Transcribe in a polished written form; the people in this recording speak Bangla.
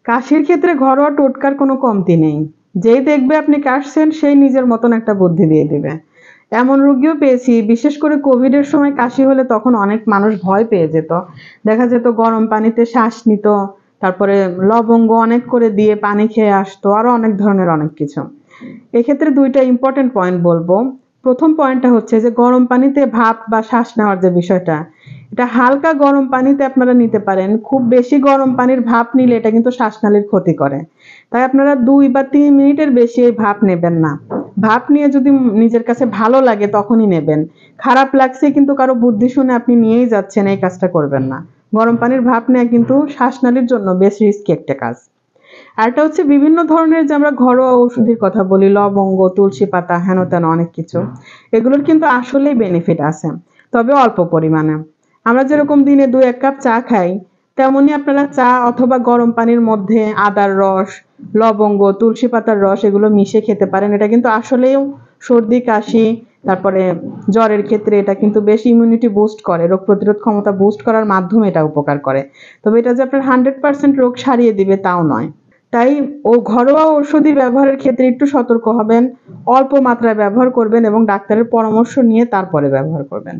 কাশির ক্ষেত্রে ঘরোয়া টোটকার কোনো কমতি নেই। যেই দেখবে আপনি কাশছেন সেই নিজের মতন একটা বুদ্ধি দিয়ে দিবে। এমন রোগীও পেয়েছি, বিশেষ করে কোভিড এর সময় কাশি হলে তখন অনেক মানুষ ভয় পেয়ে যেত। দেখা যেত গরম পানিতে শ্বাস নিত, তারপরে লবঙ্গ অনেক করে দিয়ে পানি খেয়ে আসতো, আরো অনেক ধরনের অনেক কিছু। এক্ষেত্রে দুইটা ইম্পর্টেন্ট পয়েন্ট বলবো। প্রথম পয়েন্টটা হচ্ছে যে গরম পানিতে ভাপ বা শ্বাস নেওয়ার যে বিষয়টা, এটা হালকা গরম পানিতে আপনারা নিতে পারেন। খুব বেশি গরম পানির ভাপ নিলে এটা কিন্তু শ্বাসনালীর ক্ষতি করে। তাই আপনারা 2 বা 3 মিনিটের বেশি এই ভাপ নেবেন না। ভাপ নিয়ে যদি নিজের কাছে ভালো লাগে তখনই নেবেন। খারাপ লাগছে কিন্তু কারো বুদ্ধি শুনে আপনি নিয়েই যাচ্ছেন, এই কাজটা করবেন না। গরম পানির ভাপ নেওয়া কিন্তু শ্বাসনালীর জন্য বেশ রিস্কি একটা কাজ। আরেকটা হচ্ছে বিভিন্ন ধরনের যে আমরা ঘরোয়া ঔষধির কথা বলি, লবঙ্গ, তুলসী পাতা, হেন তেন অনেক কিছু। এগুলোর কিন্তু আসলেই বেনিফিট আছে, তবে অল্প পরিমাণে। আমরা যেরকম দিনে 2-1 কাপ চা খাই, তেমনি আপনারা চা অথবা গরম পানির মধ্যে আদার রস, লবঙ্গ, তুলসী পাতার রস এগুলো মিশিয়ে খেতে পারেন। এটা কিন্তু আসলেও সর্দি কাশি, তারপরে জ্বরের ক্ষেত্রে এটা কিন্তু বেশ ইমিউনিটি বুস্ট করে, রোগ প্রতিরোধ ক্ষমতা বুস্ট করার মাধ্যমে এটা উপকার করে। তবে এটা যে আপনার 100% রোগ সারিয়ে দিবে তাও নয়। তাই ঘরোয়া ঔষধি ব্যবহারের ক্ষেত্রে একটু সতর্ক হবেন, অল্প মাত্রায় ব্যবহার করবেন এবং ডাক্তারের পরামর্শ নিয়ে তারপরে ব্যবহার করবেন।